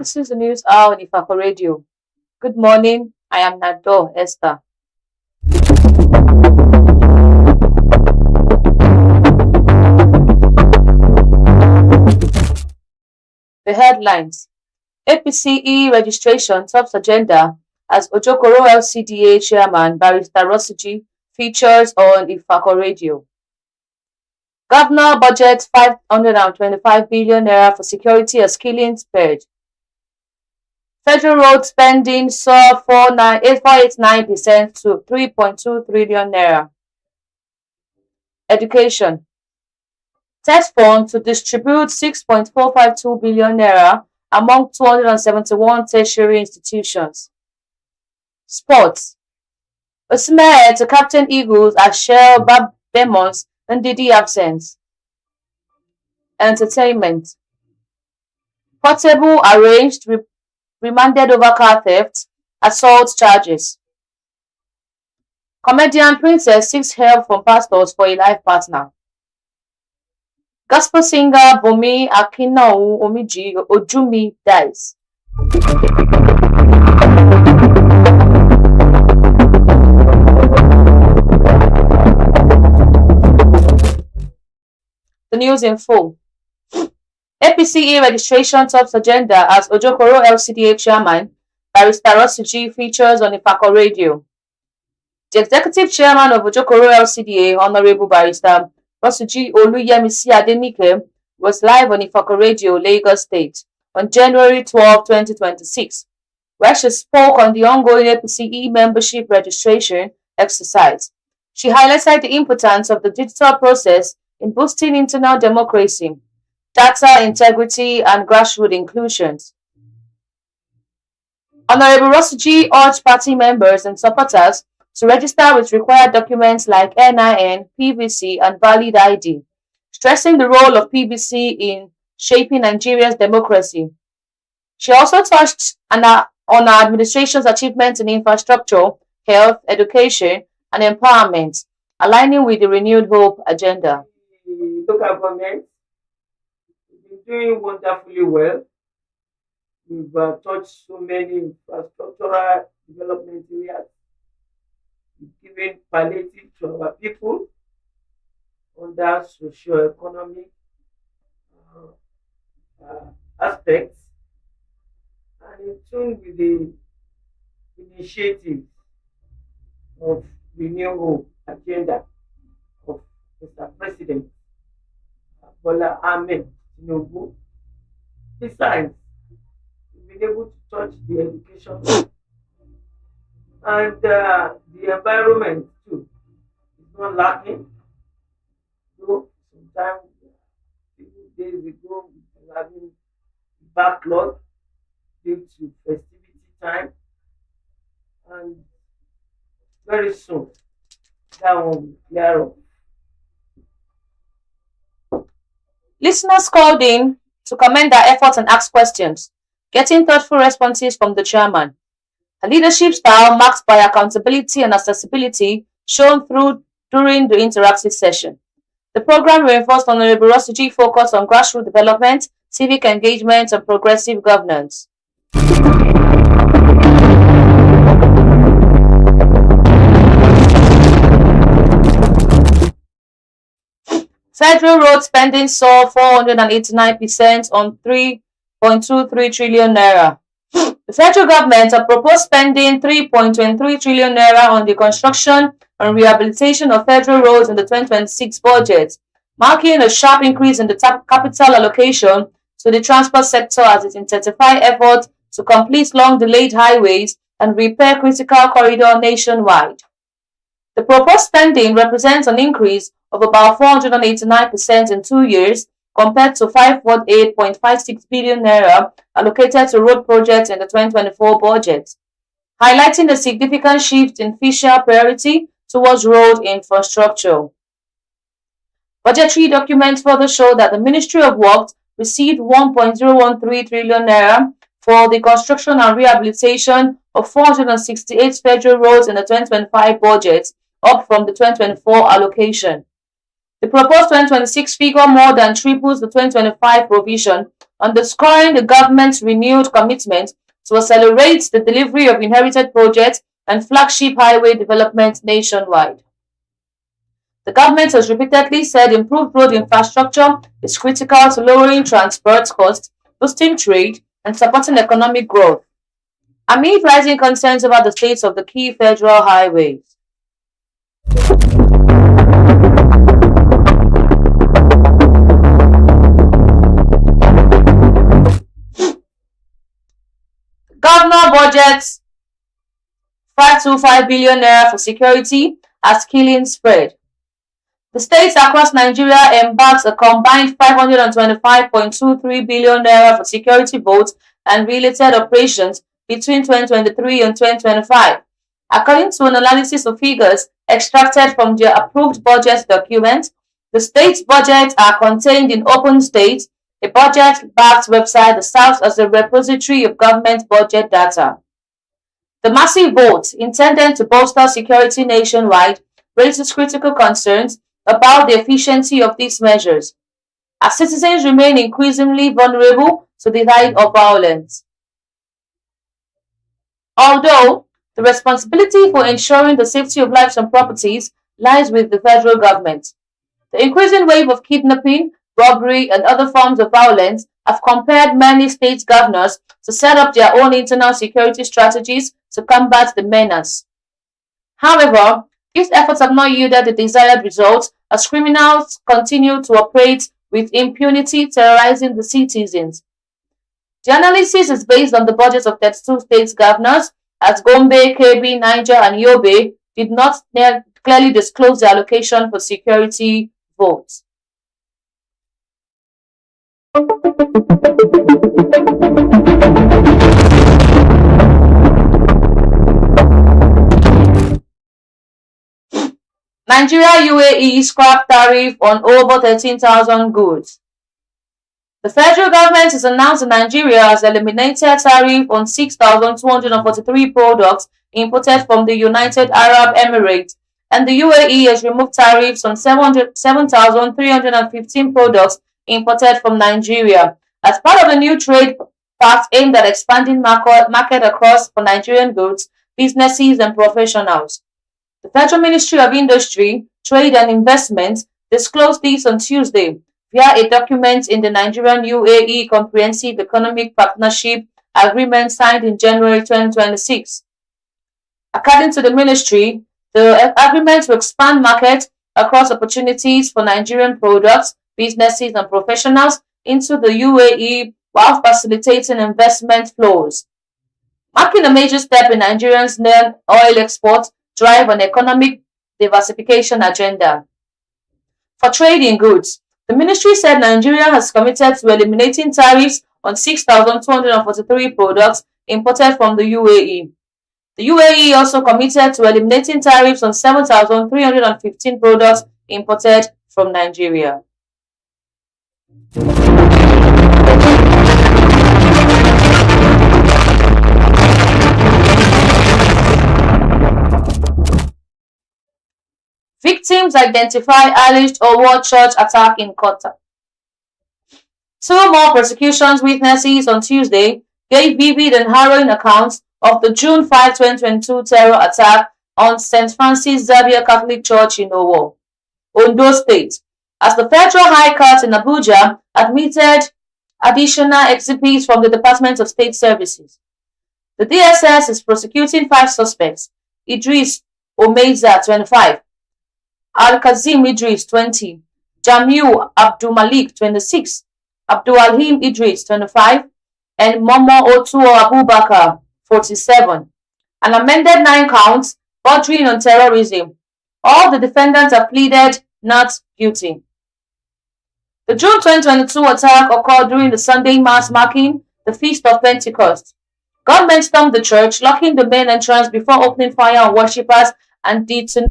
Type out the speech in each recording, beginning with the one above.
This is the news hour on Ifako Radio. Good morning. I am Naador, Esther. The headlines: APCE registration tops agenda as Ojokoro LCDA chairman Barrister Rosiji features on Ifako Radio. Governor budgets 525 billion naira for security as killing spared. Federal road spending saw 4.89% to 3.2 trillion naira. Education: test fund to distribute 6.452 billion naira among 271 tertiary institutions. Sports: Osimhen to captain Eagles as Shell Demons and Didi absence. Entertainment: Portable arranged remanded over car theft, assault charges. Comedian Princess seeks help from pastors for a life partner. Gospel singer Bumi Akinau Omiji Ojumi dies. The news in full. APCE registration tops agenda as Ojokoro LCDA chairman Barrister Rosiji features on Ifako Radio. The executive chairman of Ojokoro LCDA, Honorable Barrister Rosiji Oluyemisi Adenike, was live on Ifako Radio, Lagos State, on January 12, 2026, where she spoke on the ongoing APCE membership registration exercise. She highlighted the importance of the digital process in boosting internal democracy, data integrity, and grassroots inclusion. Honorable Rosiji urged party members and supporters to register with required documents like NIN, PVC, and valid ID, stressing the role of PVC in shaping Nigeria's democracy. She also touched on our administration's achievements in infrastructure, health, education, and empowerment, aligning with the Renewed Hope agenda. The local government is doing wonderfully well. We've touched so many infrastructural development areas. We've given palliative to our people under socio-economic aspects and in tune with the initiative of the New Hope agenda of Mr. President Bola Ahmed Tinubu. Besides, we've been able to touch the education and the environment too. It's not lacking. So sometimes, a few days ago, we were having backlog due to festivity time, and very soon that one will clear up. Listeners called in to commend their efforts and ask questions, getting thoughtful responses from the chairman. Her leadership style marked by accountability and accessibility shown through during the interactive session. The program reinforced Honorable Rosiji focus on grassroots development, civic engagement, and progressive governance. Federal road spending saw 489% on 3.23 trillion naira. The federal government has proposed spending 3.23 trillion naira on the construction and rehabilitation of federal roads in the 2026 budget, marking a sharp increase in the capital allocation to the transport sector as it intensifies efforts to complete long-delayed highways and repair critical corridors nationwide. The proposed spending represents an increase of about 489% in 2 years compared to 548.56 billion naira allocated to road projects in the 2024 budget, highlighting a significant shift in fiscal priority towards road infrastructure. Budgetary documents further show that the Ministry of Works received 1.013 trillion naira for the construction and rehabilitation of 468 federal roads in the 2025 budget, up from the 2024 allocation. The proposed 2026 figure more than triples the 2025 provision, underscoring the government's renewed commitment to accelerate the delivery of inherited projects and flagship highway development nationwide. The government has repeatedly said improved road infrastructure is critical to lowering transport costs, boosting trade, and supporting economic growth, amid rising concerns about the state of the key federal highways. Governor budgets 525 billion naira for security as killings spread. The states across Nigeria embarks a combined 525.23 billion naira for security votes and related operations between 2023 and 2025, according to an analysis of figures extracted from their approved budget document. The state's budgets are contained in Open State, a budget-backed website that serves as a repository of government budget data. The massive vote, intended to bolster security nationwide, raises critical concerns about the efficiency of these measures, as citizens remain increasingly vulnerable to the tide of violence. Although the responsibility for ensuring the safety of lives and properties lies with the federal government, the increasing wave of kidnapping, robbery, and other forms of violence have compelled many state governors to set up their own internal security strategies to combat the menace. However, these efforts have not yielded the desired results as criminals continue to operate with impunity, terrorizing the citizens. The analysis is based on the budgets of 32 state governors, as Gombe, Kebbi, Niger, and Yobe did not clearly disclose the allocation for security votes. Nigeria UAE scrap tariff on over 13,000 goods. The federal government has announced that Nigeria has eliminated tariff on 6,243 products imported from the United Arab Emirates, and the UAE has removed tariffs on 7,315 products imported from Nigeria as part of the new trade pact aimed at expanding market across for Nigerian goods, businesses, and professionals. The Federal Ministry of Industry, Trade and Investment disclosed this on Tuesday via a document in the Nigerian UAE Comprehensive Economic Partnership Agreement signed in January 2026. According to the ministry, the agreement will expand markets across opportunities for Nigerian products, businesses, and professionals into the UAE while facilitating investment flows, marking a major step in Nigeria's oil export drive and economic diversification agenda. For trade in goods, the ministry said Nigeria has committed to eliminating tariffs on 6,243 products imported from the UAE. The UAE also committed to eliminating tariffs on 7,315 products imported from Nigeria. Victims identify alleged Owo church attack in Qatar. Two more prosecutions witnesses on Tuesday gave vivid and harrowing accounts of the June 5, 2022 terror attack on St. Francis Xavier Catholic Church in Owo, Ondo State, as the Federal High Court in Abuja admitted additional exhibits from the Department of State Services. The DSS is prosecuting 5 suspects: Idris Omeiza, 25, Al-Kazim Idris, 20, Jamiu Abdul Malik, 26, Abdulhalim Idris, 25, and Momo Otuo Abubakar, 47. An amended 9 counts bordering on terrorism. All the defendants have pleaded not guilty. The June 2022 attack occurred during the Sunday Mass marking the Feast of Pentecost. Gunmen stormed the church, locking the main entrance before opening fire on worshippers and detonating.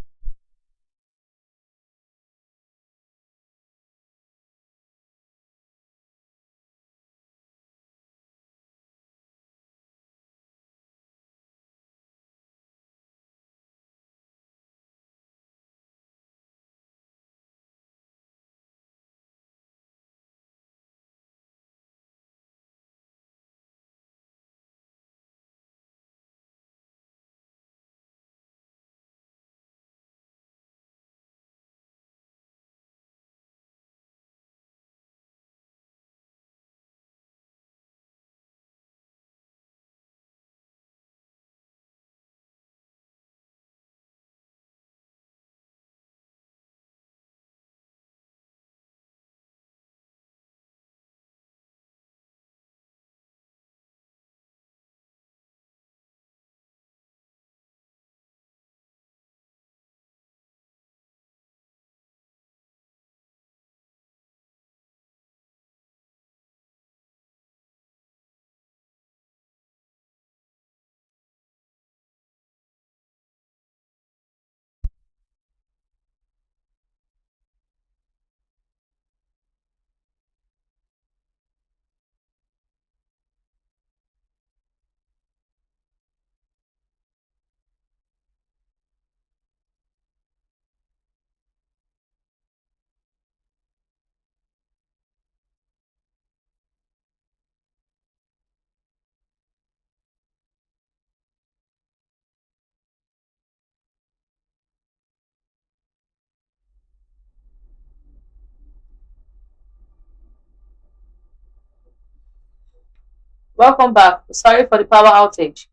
Welcome back. Sorry for the power outage.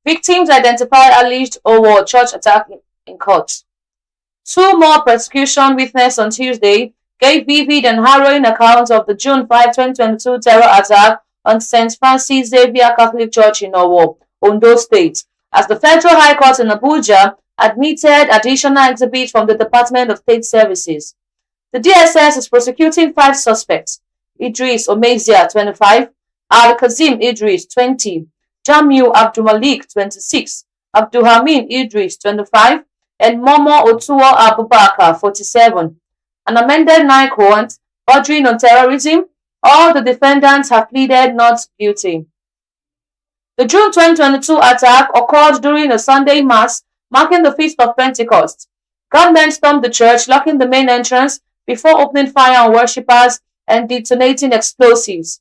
Victims identified alleged Owo church attack in court. 2 more prosecution witnesses on Tuesday gave vivid and harrowing accounts of the June 5, 2022 terror attack on St. Francis Xavier Catholic Church in Owo, Ondo State, as the Federal High Court in Abuja admitted additional exhibits from the Department of State Services. The DSS is prosecuting 5 suspects: Idris Omeiza, 25, Al-Kazim Idris, 20, Jamiu Abdul Malik, 26, Abdulhamid Idris, 25, and Momo Otuo Abubakar, 47. An amended 9 counts bordering on terrorism. All the defendants have pleaded not guilty. The June 2022 attack occurred during a Sunday Mass marking the Feast of Pentecost. Gunmen stormed the church, locking the main entrance before opening fire on worshippers and detonating explosives.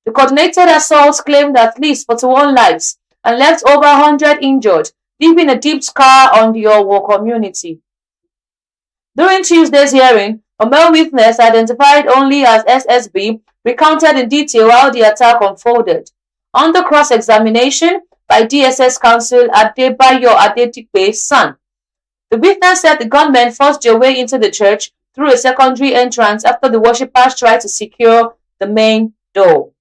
The coordinated assaults claimed at least 41 lives and left over 100 injured, leaving a deep scar on the Owo community. During Tuesday's hearing, a male witness identified only as SSB recounted in detail how the attack unfolded. Under cross-examination by DSS counsel Adebayo Adedipe's son, the witness said the gunmen forced their way into the church through a secondary entrance after the worshippers tried to secure the main door.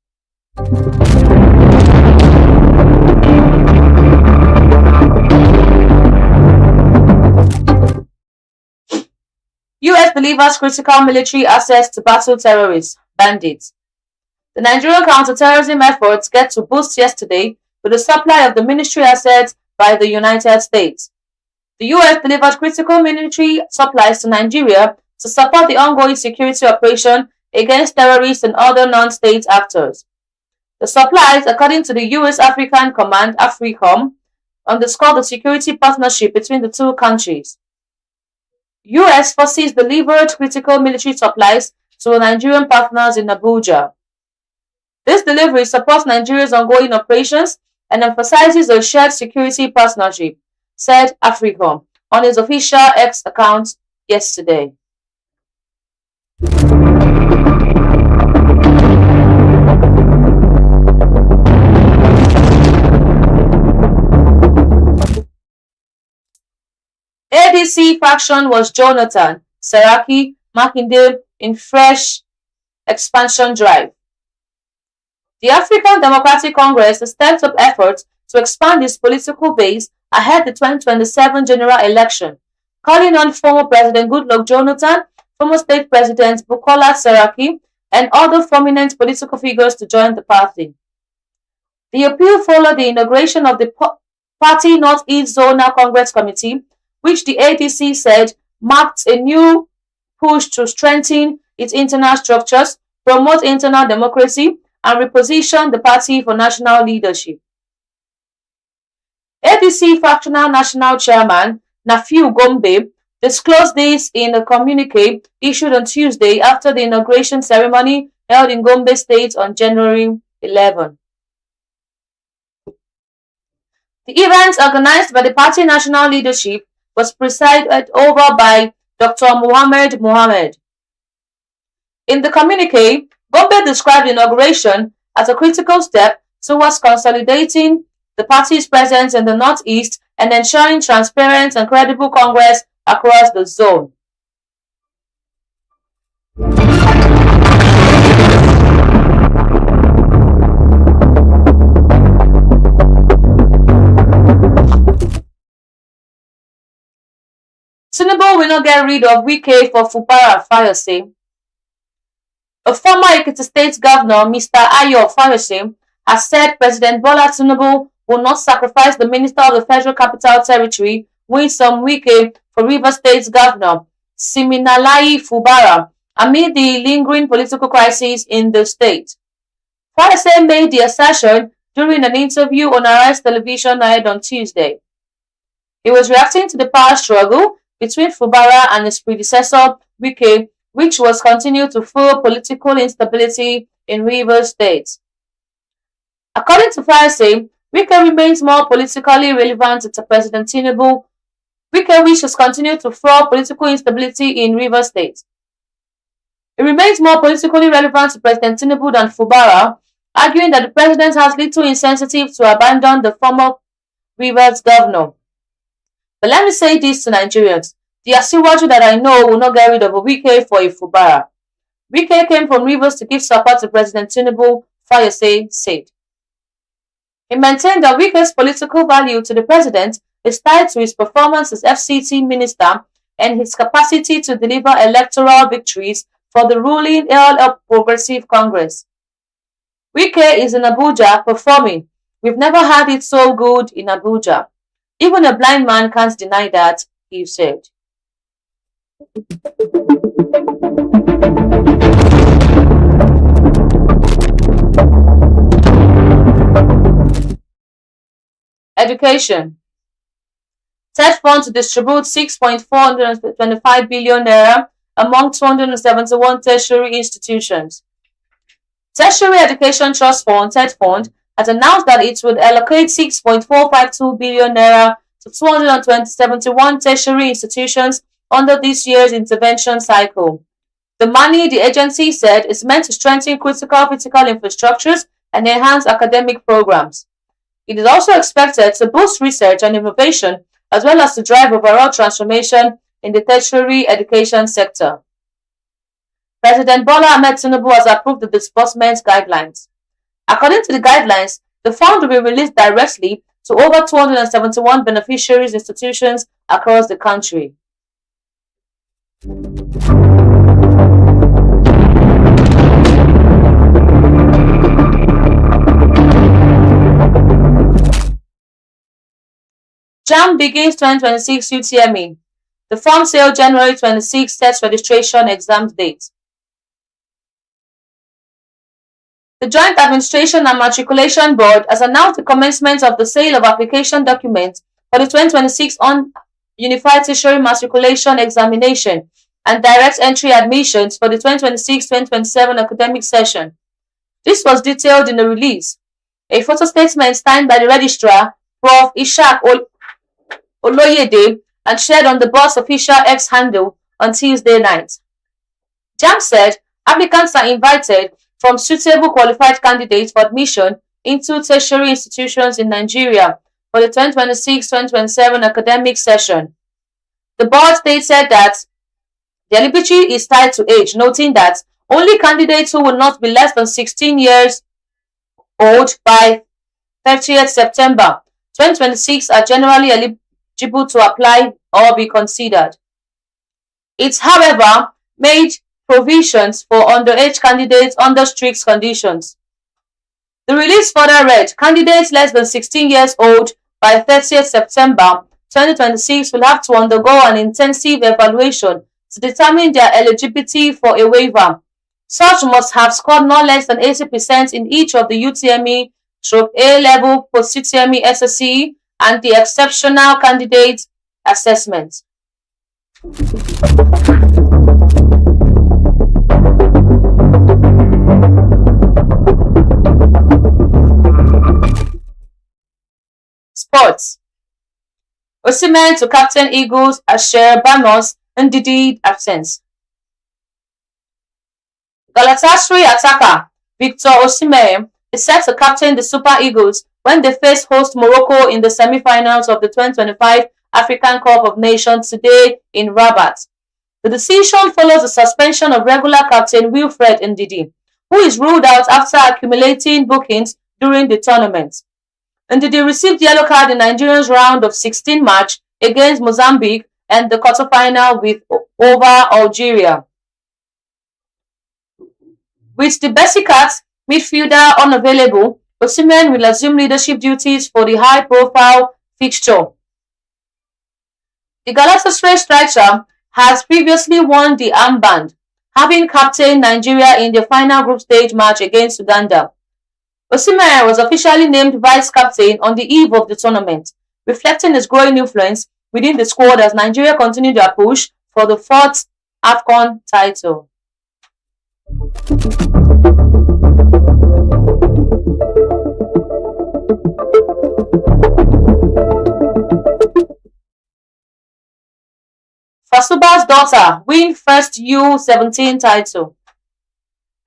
U.S. delivers critical military assets to battle terrorists, bandits. The Nigerian counter-terrorism efforts get to boost yesterday with the supply of the military assets by the United States. The U.S. delivered critical military supplies to Nigeria to support the ongoing security operation against terrorists and other non-state actors. The supplies, according to the U.S. African Command (AFRICOM), underscore the security partnership between the 2 countries. U.S. forces delivered critical military supplies to Nigerian partners in Abuja. This delivery supports Nigeria's ongoing operations and emphasizes a shared security partnership, said AFRICOM on its official X account yesterday. ADC faction was Jonathan, Saraki, Makinde in fresh expansion drive. The African Democratic Congress has stepped up efforts to expand its political base ahead of the 2027 general election, calling on former President Goodluck Jonathan, former State President Bukola Saraki, and other prominent political figures to join the party. The appeal followed the inauguration of the party Northeast Zonal Congress Committee, which the ADC said marked a new push to strengthen its internal structures, promote internal democracy, and reposition the party for national leadership. ADC Fractional National Chairman Nafiu Gombe disclosed this in a communique issued on Tuesday after the inauguration ceremony held in Gombe State on January 11. The event, organized by the party national leadership, was presided over by Dr. Mohamed Mohamed. In the communique, Gombe described the inauguration as a critical step towards consolidating the party's presence in the Northeast and ensuring transparent and credible Congress across the zone. Tinubu will not get rid of Wike for Fubara, Fayose. A former Ekiti State Governor, Mr. Ayo Fayose, has said President Bola Tinubu will not sacrifice the Minister of the Federal Capital Territory, Winsome Wike, for Rivers State Governor, Siminalayi Fubara, amid the lingering political crisis in the state. Fayose made the assertion during an interview on Arise Television aired on Tuesday. He was reacting to the power struggle between Fubara and his predecessor, Wike, which was continued to fuel political instability in Rivers State. According to Fayose, Wike remains more politically relevant to President Tinubu. Wike wishes continue to fuel political instability in Rivers State. It remains more politically relevant to President Tinubu than Fubara, arguing that the president has little incentive to abandon the former Rivers governor. But let me say this to Nigerians. The Asiwaju that I know will not get rid of a Wike for a Fubara. Wike came from Rivers to give support to President Tinubu, Fayose said. He maintained that Wike's political value to the president is tied to his performance as FCT minister and his capacity to deliver electoral victories for the ruling All Progressive Congress. Wike is in Abuja performing. We've never had it so good in Abuja. Even a blind man can't deny that, he said. Education. TED Fund to distribute 6.425 billion naira among 271 tertiary institutions. Tertiary Education Trust Fund, TED Fund, has announced that it would allocate 6.452 billion naira to 271 tertiary institutions under this year's intervention cycle. The money, the agency said, is meant to strengthen critical physical infrastructures and enhance academic programs. It is also expected to boost research and innovation as well as to drive overall transformation in the tertiary education sector. President Bola Ahmed Tinubu has approved the disbursement guidelines. According to the guidelines, the fund will be released directly to over 271 beneficiaries institutions across the country. JAMB begins 2026 UTME. The form sale January 26 sets registration exam date. The Joint Administration and Matriculation Board has announced the commencement of the sale of application documents for the 2026 Unified Tertiary Matriculation Examination and Direct Entry Admissions for the 2026-2027 academic session. This was detailed in a release. A photo statement signed by the registrar, Prof. Ishaq Oloyede, and shared on the board's official X handle on Tuesday night. JAMB said applicants are invited from suitable qualified candidates for admission into tertiary institutions in Nigeria for the 2026-2027 academic session. The board stated that the eligibility is tied to age, noting that only candidates who will not be less than 16 years old by 30th September 2026 are generally eligible to apply or be considered. It, however, made provisions for underage candidates under strict conditions. The release further read, candidates less than 16 years old by 30th September 2026 will have to undergo an intensive evaluation to determine their eligibility for a waiver. Such must have scored no less than 80% in each of the UTME, A-level, post-UTME, SSCE, and the exceptional candidate assessment. Sports. Osimhen to captain Eagles as Sher Banos Ndidi absence. Galatasaray attacker Victor Osimhen is set to captain the Super Eagles when they face host Morocco in the semi-finals of the 2025 African Cup of Nations today in Rabat. The decision follows the suspension of regular captain Wilfred Ndidi, who is ruled out after accumulating bookings during the tournament. Ndidi received yellow card in Nigeria's round of 16 match against Mozambique and the quarterfinal over Algeria. With the Besiktas midfielder unavailable, Osimhen will assume leadership duties for the high-profile fixture. The Galatasaray striker has previously won the armband, having captained Nigeria in the final group stage match against Uganda. Osimhen was officially named vice-captain on the eve of the tournament, reflecting his growing influence within the squad as Nigeria continued their push for the 4th AFCON title. Fasuba's daughter win first U17 title.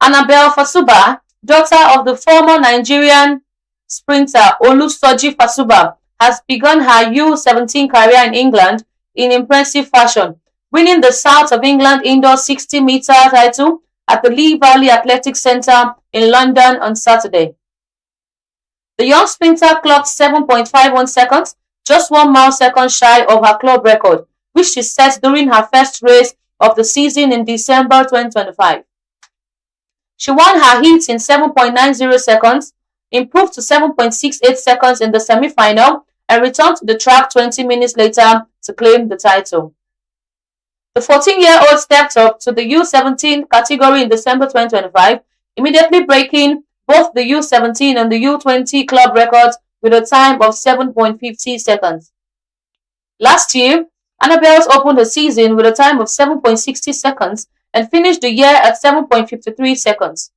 Annabel Fasuba, daughter of the former Nigerian sprinter Olusoji Fasuba, has begun her U17 career in England in impressive fashion, winning the South of England indoor 60-meter title at the Lee Valley Athletic Centre in London on Saturday. The young sprinter clocked 7.51 seconds, just 1 millisecond shy of her club record, which she set during her first race of the season in December 2025. She won her heat in 7.90 seconds, improved to 7.68 seconds in the semi-final, and returned to the track 20 minutes later to claim the title. The 14-year-old stepped up to the U17 category in December 2025, immediately breaking both the U17 and the U20 club records with a time of 7.50 seconds. Last year, Annabelle opened the season with a time of 7.60 seconds and finished the year at 7.53 seconds.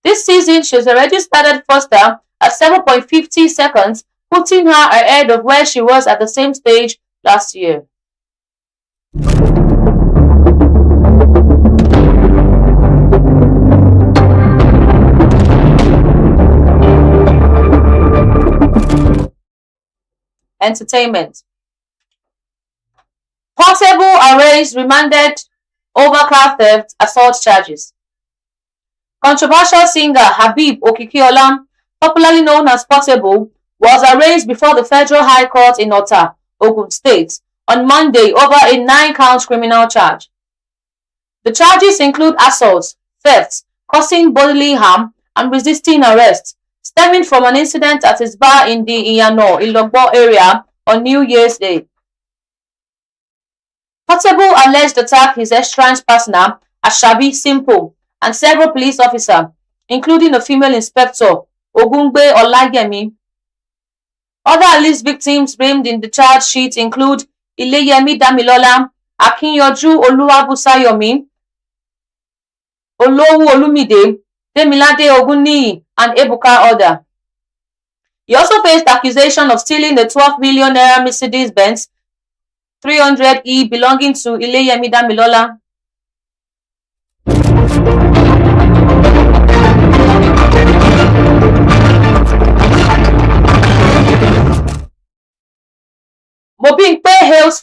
This season, she has already started faster at 7.50 seconds, putting her ahead of where she was at the same stage last year. Entertainment. Portable arrays remanded over car theft assault charges. Controversial singer Habib Okikiola, popularly known as Portable, was arraigned before the Federal High Court in Ota, Ogun State, on Monday over a 9-count criminal charge. The charges include assault, theft, causing bodily harm, and resisting arrest, stemming from an incident at his bar in the Iyano, Ilogbo area on New Year's Day. Portable alleged attacked his estranged partner, Ashabi Simple, and several police officers, including a female inspector, Ogungbe Olagemi. Other alleged victims named in the charge sheet include Ileyemi Damilola, Akinyoju Oluwabusayomi, Olowu Olumide, Demilade Ogunniyi, and Ebuka Oda. He also faced accusation of stealing the 12 million naira Mercedes-Benz 300E belonging to Ileyemi Damilola.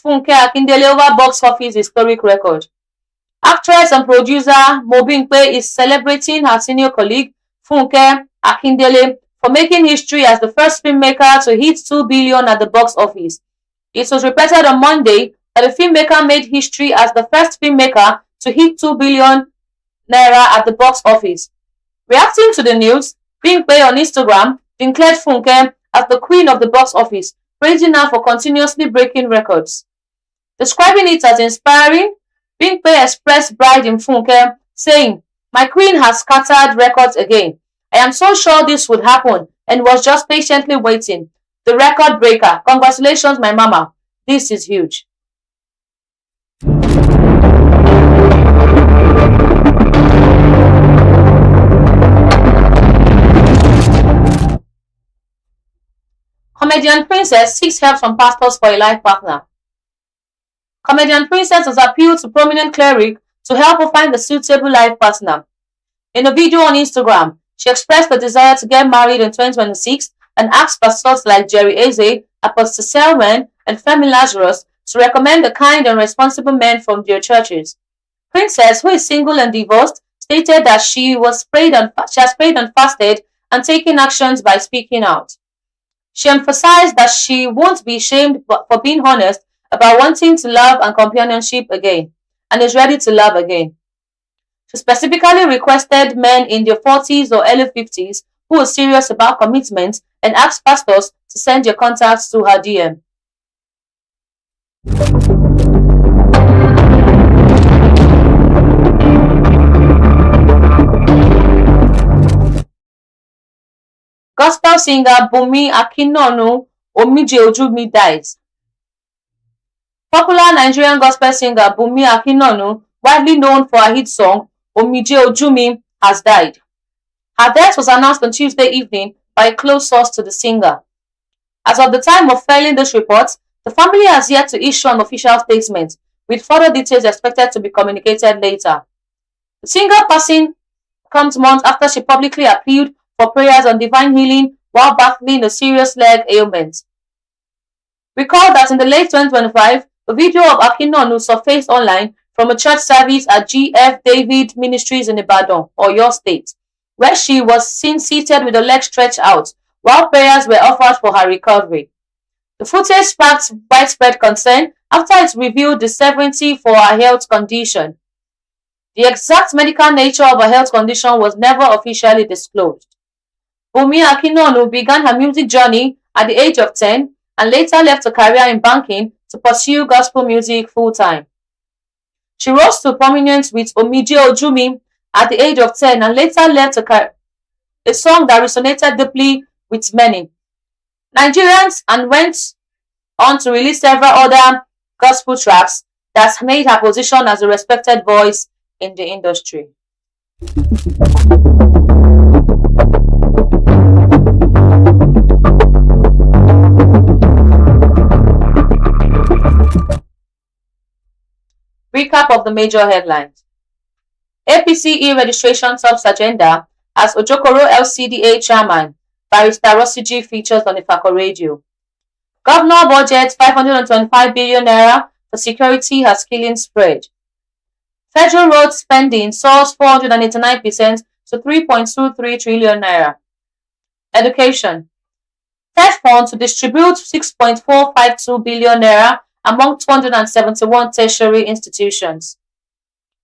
Funke Akindele over box office historic record. Actress and producer Mobimpe is celebrating her senior colleague Funke Akindele for making history as the first filmmaker to hit 2 billion at the box office. It was reported on Monday that the filmmaker made history as the first filmmaker to hit 2 billion naira at the box office. Reacting to the news, Bimpe on Instagram declared Funke as the queen of the box office, praising her for continuously breaking records. Describing it as inspiring, Bimpe expressed pride in Funke, saying, "My queen has scattered records again. I am so sure this would happen and was just patiently waiting. The record breaker. Congratulations, my mama. This is huge." Comedian Princess seeks help from pastors for a life partner. Comedian Princess has appealed to prominent cleric to help her find a suitable life partner. In a video on Instagram, she expressed the desire to get married in 2026 and asked pastors like Jerry Eze, Apostle Selman, and Femi Lazarus to recommend a kind and responsible man from their churches. Princess, who is single and divorced, stated that she has prayed and fasted and taken actions by speaking out. She emphasized that she won't be shamed for being honest about wanting to love and companionship again, and is ready to love again. She specifically requested men in their 40s or early 50s who are serious about commitment and asked pastors to send their contacts to her DM. Gospel singer Bumi Akinonu Omije Ojumi dies. Popular Nigerian gospel singer Bumi Akinonu, widely known for her hit song Omije Ojumi, has died. Her death was announced on Tuesday evening by a close source to the singer. As of the time of filing this report, the family has yet to issue an official statement, with further details expected to be communicated later. The singer passing comes months after she publicly appealed for prayers on divine healing while battling a serious leg ailment. Recall that in the late 2025, a video of Akinonu surfaced online from a church service at G.F. David Ministries in Ibadan, Oyo State, where she was seen seated with her legs stretched out while prayers were offered for her recovery. The footage sparked widespread concern after it revealed the severity for her health condition. The exact medical nature of her health condition was never officially disclosed. Bumi Akinonu began her music journey at the age of 10 and later left a career in banking to pursue gospel music full-time. She rose to prominence with Omije Ojumi at the age of 10 and later left a song that resonated deeply with many Nigerians and went on to release several other gospel tracks that made her position as a respected voice in the industry. Recap of the major headlines. APC registration tops agenda as Ojokoro LCDA chairman Barrister Rosiji features on Ifako radio. Governor budget 525 billion naira for security has killing spread. Federal road spending soars 489% to 3.23 trillion naira. Education. Fed fund to distribute 6.452 billion naira among 271 tertiary institutions.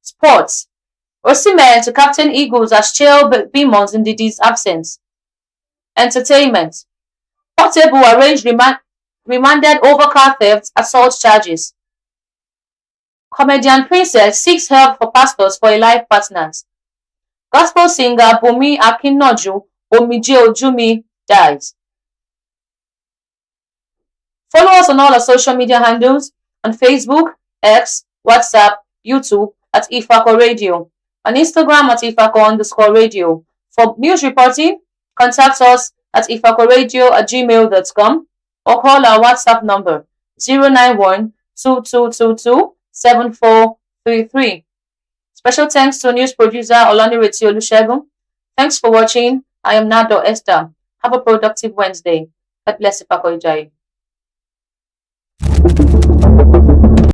Sports. Osimhen to captain Eagles as Chel Bimons in Didi's absence. Entertainment. Portable arranged remanded over car theft assault charges. Comedian Princess seeks help for pastors for a life partners. Gospel singer Bumi Akinnoju Omije Ojumi dies. Follow us on all our social media handles on Facebook, X, WhatsApp, YouTube at Ifako Radio, on Instagram at Ifako_radio. For news reporting, contact us at ifakoradio@gmail.com or call our WhatsApp number 091-2222-7433. Special thanks to news producer Olaniretty Olusegun. Thanks for watching. I am Naador Esther. Have a productive Wednesday. God bless Ifako Ijayi.